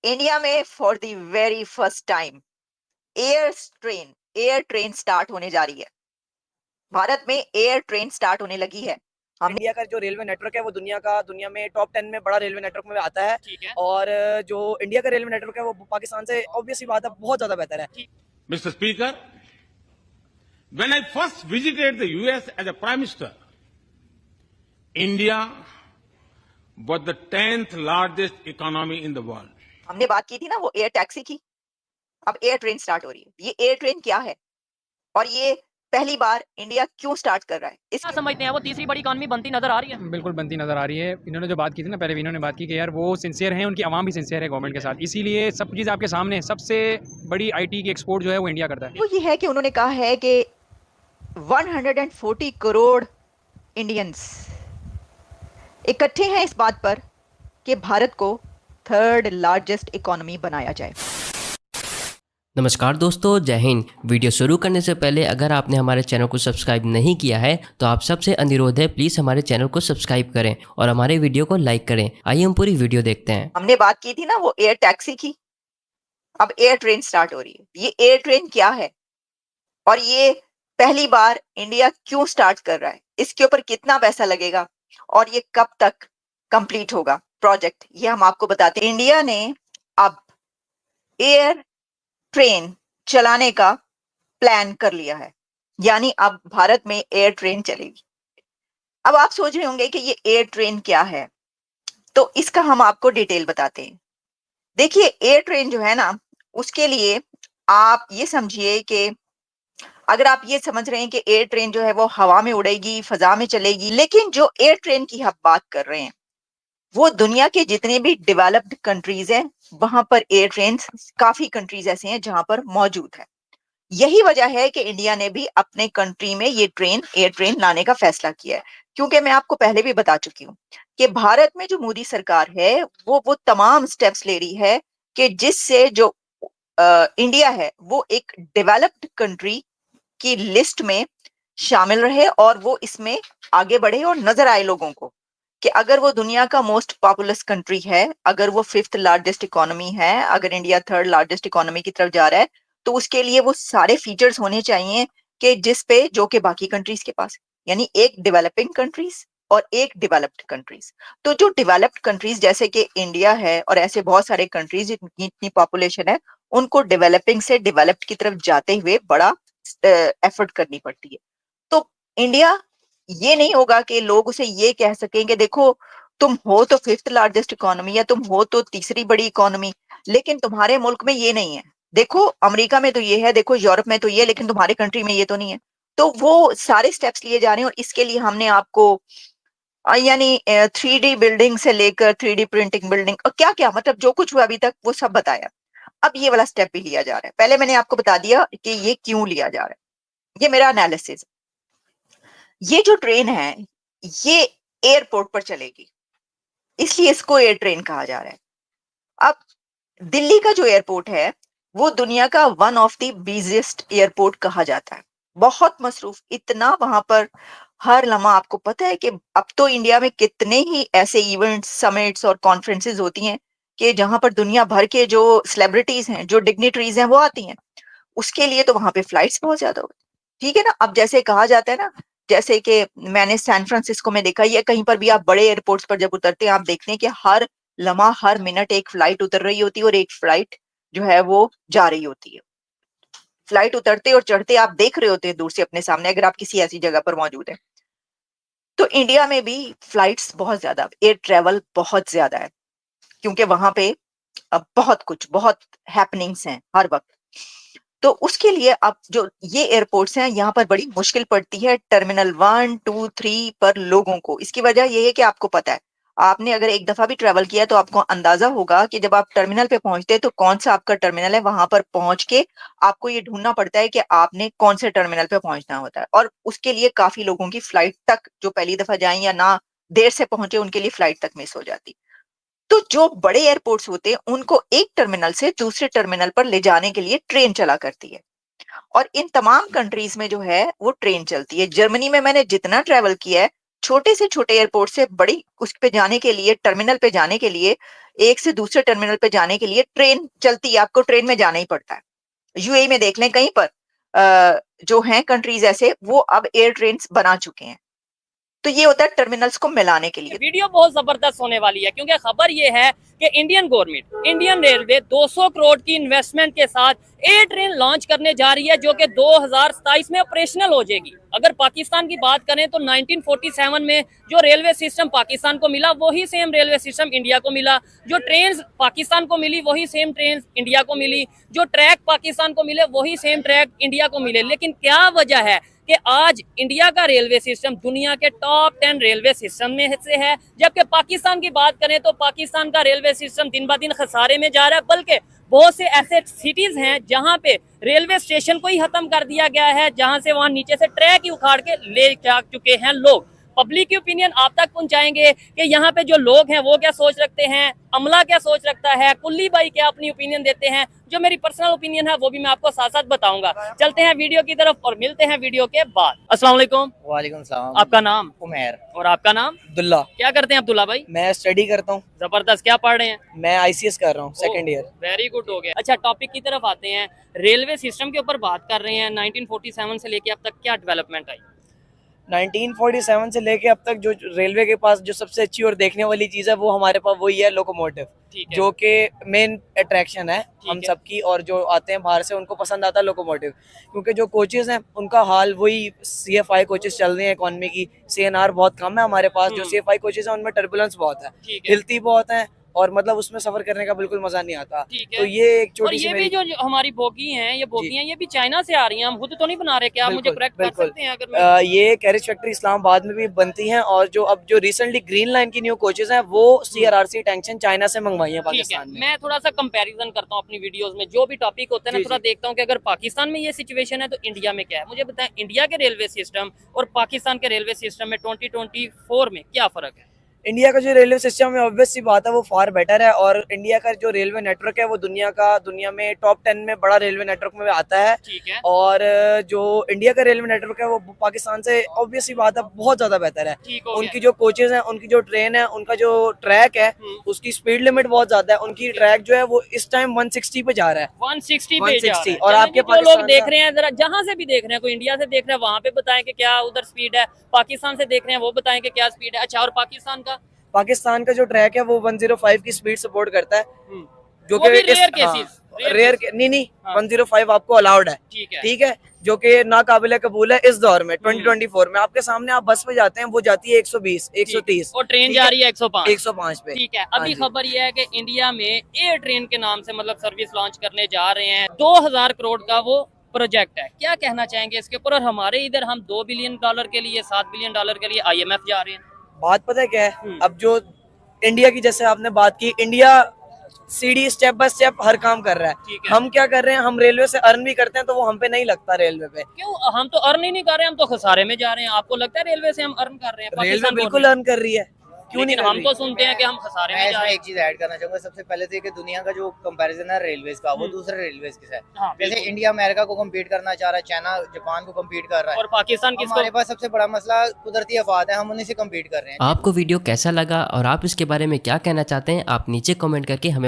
India में for the very first time air train start होने जा रही है। भारत में एयर ट्रेन स्टार्ट होने लगी है। हमने इंडिया का जो रेलवे नेटवर्क है वो दुनिया में टॉप 10 में बड़ा रेलवे नेटवर्क में आता है। ठीक है। और जो इंडिया का रेलवे नेटवर्क है वो पाकिस्तान से ऑब्वियसली बात है बहुत ज्यादा बेहतर है। Mr. Speaker, when I first visited the US as a Prime Minister, India was the 10th largest economy in the world. हमने बात की थी ना वो एयर टैक्सी की। अब एयर ट्रेन स्टार्ट हो रही है। ये एयर ट्रेन क्या है और ये पहली बार इंडिया क्यों स्टार्ट कर रहा है? क्या समझते हैं वो तीसरी बड़ी इकॉनमी बनती नजर आ रही है? बिल्कुल बनती नजर आ रही है। इन्होंने जो बात की थी ना, पहले भी इन्होंने बात की कि यार वो सिंसियर हैं, उनकी आवाम भी सिंसियर है गवर्नमेंट के साथ, इसीलिए सब चीज़ आपके सामने है। सबसे बड़ी आईटी की एक्सपोर्ट जो है वो इंडिया करता है। वो ये है कि उन्होंने कहा है कि 140 करोड़ इंडियंस इकट्ठे हैं इस बात पर कि भारत को थर्ड लार्जेस्ट इकोनॉमी बनाया जाए। नमस्कार दोस्तों, जय हिंद। वीडियो शुरू करने से पहले अगर आपने हमारे चैनल को सब्सक्राइब नहीं किया है तो आप सबसे अनुरोध है, प्लीज़ हमारे चैनल को सब्सक्राइब करें और हमारे वीडियो को लाइक करें। आइए हम पूरी वीडियो देखते हैं। हमने बात की थी ना वो एयर टैक्सी की। अब एयर ट्रेन स्टार्ट हो रही है। ये एयर ट्रेन क्या है और ये पहली बार इंडिया क्यों स्टार्ट कर रहा है? इसके ऊपर कितना पैसा लगेगा और ये कब तक कंप्लीट होगा प्रोजेक्ट, ये हम आपको बताते हैं। इंडिया ने अब एयर ट्रेन चलाने का प्लान कर लिया है, यानी अब भारत में एयर ट्रेन चलेगी। अब आप सोच रहे होंगे कि ये एयर ट्रेन क्या है, तो इसका हम आपको डिटेल बताते हैं। देखिए, एयर ट्रेन जो है ना, उसके लिए आप ये समझिए कि अगर आप ये समझ रहे हैं कि एयर ट्रेन जो है वो हवा में उड़ेगी, फजा में चलेगी, लेकिन जो एयर ट्रेन की हम बात कर रहे हैं वो दुनिया के जितने भी डेवलप्ड कंट्रीज हैं वहां पर एयर ट्रेन, काफी कंट्रीज ऐसे हैं जहां पर मौजूद है। यही वजह है कि इंडिया ने भी अपने कंट्री में ये एयर ट्रेन लाने का फैसला किया है, क्योंकि मैं आपको पहले भी बता चुकी हूँ कि भारत में जो मोदी सरकार है वो तमाम स्टेप्स ले रही है कि जिससे जो इंडिया है वो एक डेवलप्ड कंट्री की लिस्ट में शामिल रहे और वो इसमें आगे बढ़े और नजर आए लोगों को कि अगर वो दुनिया का मोस्ट पॉपुलस कंट्री है, अगर वो फिफ्थ लार्जेस्ट इकोनॉमी है, अगर इंडिया थर्ड लार्जेस्ट इकोनॉमी की तरफ जा रहा है, तो उसके लिए वो सारे फीचर्स होने चाहिए कि जिस पे जो कि बाकी कंट्रीज के पास, यानी एक डेवलपिंग कंट्रीज और एक डेवलप्ड कंट्रीज। तो जो डेवलप्ड कंट्रीज जैसे कि इंडिया है और ऐसे बहुत सारे कंट्रीज जितनी इतनी पॉपुलेशन है, उनको डेवलपिंग से डेवलप्ड की तरफ जाते हुए बड़ा एफर्ट करनी पड़ती है। तो इंडिया, ये नहीं होगा कि लोग उसे ये कह सकें कि देखो तुम हो तो फिफ्थ लार्जेस्ट इकोनॉमी या तुम हो तो तीसरी बड़ी इकोनॉमी, लेकिन तुम्हारे मुल्क में ये नहीं है। देखो अमेरिका में तो ये है, देखो यूरोप में तो ये, लेकिन तुम्हारे कंट्री में ये तो नहीं है। तो वो सारे स्टेप्स लिए जा रहे हैं और इसके लिए हमने आपको यानी 3D बिल्डिंग से लेकर 3D प्रिंटिंग बिल्डिंग और क्या क्या, मतलब जो कुछ हुआ अभी तक वो सब बताया। अब ये वाला स्टेप भी लिया जा रहा है। पहले मैंने आपको बता दिया कि ये क्यों लिया जा रहा है। ये मेरा एनालिसिस। ये जो ट्रेन है ये एयरपोर्ट पर चलेगी, इसलिए इसको एयर ट्रेन कहा जा रहा है। अब दिल्ली का जो एयरपोर्ट है वो दुनिया का one of the busiest airport कहा जाता है। बहुत मसरूफ, इतना वहां पर हर लम्हा। आपको पता है कि अब तो इंडिया में कितने ही ऐसे इवेंट्स, समिट्स और कॉन्फ्रेंसेस होती हैं कि जहां पर दुनिया भर के जो सेलिब्रिटीज हैं, जो डिग्निटरीज हैं, वो आती हैं। उसके लिए तो वहां पे फ्लाइट्स बहुत ज्यादा होती, ठीक है ना। अब जैसे कहा जाता है ना, जैसे कि मैंने सैन फ्रांसिस्को में देखा, या कहीं पर भी आप बड़े एयरपोर्ट्स पर जब उतरते हैं आप देखते हैं कि हर लम्हा, हर मिनट एक फ्लाइट उतर रही होती है और एक फ्लाइट जो है वो जा रही होती है। फ्लाइट उतरते और चढ़ते आप देख रहे होते हैं दूर से अपने सामने, अगर आप किसी ऐसी जगह पर मौजूद है। तो इंडिया में भी फ्लाइट्स बहुत ज्यादा, एयर ट्रेवल बहुत ज्यादा है, क्योंकि वहां पे बहुत हैपनिंग्स हैं हर वक्त। तो उसके लिए अब जो ये एयरपोर्ट्स हैं यहाँ पर बड़ी मुश्किल पड़ती है टर्मिनल 1, 2, 3 पर लोगों को। इसकी वजह ये है कि आपको पता है, आपने अगर एक दफा भी ट्रेवल किया तो आपको अंदाजा होगा कि जब आप टर्मिनल पे पहुंचते हैं तो कौन सा आपका टर्मिनल है, वहां पर पहुंच के आपको ये ढूंढना पड़ता है कि आपने कौन से टर्मिनल पे पहुंचना होता है। और उसके लिए काफी लोगों की फ्लाइट तक, जो पहली दफा जाए या ना देर से पहुंचे, उनके लिए फ्लाइट तक मिस हो जाती। तो जो बड़े एयरपोर्ट्स होते हैं उनको एक टर्मिनल से दूसरे टर्मिनल पर ले जाने के लिए ट्रेन चला करती है और इन तमाम कंट्रीज में जो है वो ट्रेन चलती है। जर्मनी में मैंने जितना ट्रेवल किया है छोटे से छोटे एयरपोर्ट से बड़ी उस पे जाने के लिए, टर्मिनल पे जाने के लिए, एक से दूसरे टर्मिनल पे जाने के लिए ट्रेन चलती है, आपको ट्रेन में जाना ही पड़ता है। यूएई में देख लें, कहीं पर जो हैं कंट्रीज ऐसे, वो अब एयर ट्रेन्स बना चुके हैं। तो ये होता है टर्मिनल्स को मिलाने के लिए। वीडियो बहुत जबरदस्त होने वाली है क्योंकि खबर ये है कि Indian government, Indian railway 200 crore की इन्वेस्टमेंट के साथ एयर ट्रेन लॉन्च करने जा रही है जो कि 2027 में ऑपरेशनल हो जाएगी। अगर पाकिस्तान की बात करें तो 1947 में जो रेलवे सिस्टम पाकिस्तान को मिला वही सेम रेलवे सिस्टम इंडिया को मिला, जो ट्रेन पाकिस्तान को मिली वही सेम ट्रेन इंडिया को मिली, जो ट्रैक पाकिस्तान को मिले वही सेम ट्रैक इंडिया को मिले। लेकिन क्या वजह है कि आज इंडिया का रेलवे सिस्टम दुनिया के टॉप 10 रेलवे सिस्टम में से है, जबकि पाकिस्तान की बात करें तो पाकिस्तान का रेलवे सिस्टम दिन ब दिन खसारे में जा रहा है। बल्कि बहुत से ऐसे सिटीज हैं जहां पे रेलवे स्टेशन को ही खत्म कर दिया गया है, जहां से वहां नीचे से ट्रैक ही उखाड़ के ले जा चुके हैं लोग। पब्लिक की ओपिनियन आप तक पहुंचाएंगे कि यहाँ पे जो लोग हैं वो क्या सोच रखते हैं, अमला क्या सोच रखता है, कुल्ली भाई क्या अपनी ओपिनियन देते हैं। जो मेरी पर्सनल ओपिनियन है वो भी मैं आपको साथ साथ बताऊंगा। चलते हैं वीडियो की तरफ और मिलते हैं वीडियो के बाद। अस्सलाम वालेकुम। वालेकुम सलाम। आपका नाम? उमैर। और आपका नाम? अब्दुल्ला। क्या करते हैं अब्दुल्ला भाई? मैं स्टडी करता हूँ। जबरदस्त। क्या पढ़ रहे हैं? मैं आईसीएस कर रहा हूँ, सेकंड ईयर। वेरी गुड, हो गया। अच्छा, टॉपिक की तरफ आते हैं। रेलवे सिस्टम के ऊपर बात कर रहे हैं। 1947 से लेके अब तक क्या डेवलपमेंट आई? 1947 से लेके अब तक जो रेलवे के पास जो सबसे अच्छी और देखने वाली चीज़ है वो हमारे पास वही है, लोकोमोटिव, जो कि मेन अट्रैक्शन है हम सबकी। और जो आते हैं बाहर से उनको पसंद आता है लोकोमोटिव, क्योंकि जो कोचेज हैं उनका हाल वही CFI कोचेज चल रहे हैं इकॉनमी की। CNR बहुत कम है हमारे पास। जो CFI कोचेज हैं उनमें टर्बुलेंस बहुत है, हिलती बहुत है और मतलब उसमें सफर करने का बिल्कुल मजा नहीं आता। तो ये एक छोटी सी भी जो हमारी बोगी हैं, ये बोगियां ये भी चाइना से आ रही हैं, हम खुद तो नहीं बना रहे। क्या आप मुझे करेक्ट कर सकते हैं? अगर ये कैरेज फैक्ट्री इस्लामाबाद में भी बनती हैं और जो अब जो रिसेंटली ग्रीन लाइन की न्यू कोचेज हैं वो CRRC टैंक्शन चाइना से मंगवाई है पाकिस्तान में। मैं थोड़ा सा कंपैरिजन करता हूँ अपनी वीडियोस में, जो भी टॉपिक होता है ना, थोड़ा देखता हूँ कि अगर पाकिस्तान में ये सिचुएशन है तो इंडिया में क्या है। मुझे बताएं, इंडिया के रेलवे सिस्टम और पाकिस्तान के रेलवे सिस्टम में 2024 में क्या फर्क है? इंडिया का जो रेलवे सिस्टम है ऑब्वियस सी बात है वो फार बेटर है, और इंडिया का जो रेलवे नेटवर्क है वो दुनिया में टॉप 10 में बड़ा रेलवे नेटवर्क में आता है। ठीक है। और जो इंडिया का रेलवे नेटवर्क है वो पाकिस्तान से ऑब्वियस सी बात है बहुत ज्यादा बेहतर है। उनकी जो कोचेज हैं, उनकी जो ट्रेन है, उनका जो ट्रैक है उसकी स्पीड लिमिट बहुत ज्यादा है। उनकी ट्रैक जो है वो इस टाइम 160 पे जा रहा है। 160 पे जा रहा है। और आपके जो लोग देख रहे हैं, जरा जहाँ से भी देख रहे हैं, कोई इंडिया से देख रहे हैं वहाँ पे बताएं कि क्या उधर स्पीड है, पाकिस्तान से देख रहे हैं वो बताएं कि क्या स्पीड है। अच्छा, और पाकिस्तान का जो ट्रैक है वो 105 की स्पीड सपोर्ट करता है, जो कि रेयर नहीं 105 आपको अलाउड है। ठीक है, जो कि नाकाबिले कबूल है इस दौर में 2024 में। आपके सामने आप बस पे जाते हैं, वो जाती है 120 130 और ट्रेन जा रही है 105 पे। ठीक है। अभी खबर यह है कि इंडिया में एयर ट्रेन के नाम से मतलब सर्विस लॉन्च करने जा रहे हैं। 2000 करोड़ का वो प्रोजेक्ट है। क्या कहना चाहेंगे इसके ऊपर? और हमारे इधर हम $2 बिलियन के लिए, $7 बिलियन के लिए IMF जा रहे हैं। बात पता है क्या है, अब जो इंडिया की जैसे आपने बात की, इंडिया सीढ़ी स्टेप बाय स्टेप हर काम कर रहा है। हम क्या कर रहे हैं, हम रेलवे से अर्न भी करते हैं तो वो हम पे नहीं लगता रेलवे पे। क्यों? हम तो अर्न ही नहीं कर रहे, हम तो खसारे में जा रहे हैं। आपको लगता है रेलवे से हम अर्न कर रहे हैं? रेलवे बिल्कुल अर्न कर रही है, क्यों नहीं? हम तो सुनते हैं कि हम खसारे में जा रहे हैं। एक चीज ऐड करना चाहूंगा। सबसे पहले तो कि दुनिया का जो कंपैरिजन है रेलवेज का वो दूसरे रेलवेज के साथ, जैसे इंडिया अमेरिका को कम्पीट करना चाह रहा है, चाइना जापान को कम्पीट कर रहा है, और पाकिस्तान किसको? हमारे पास सबसे बड़ा मसला कुदरती आफात है, हम उन्हीं से कम्पीट कर रहे हैं। आपको वीडियो कैसा लगा और आप इसके बारे में क्या कहना चाहते हैं, आप नीचे कमेंट करके हमें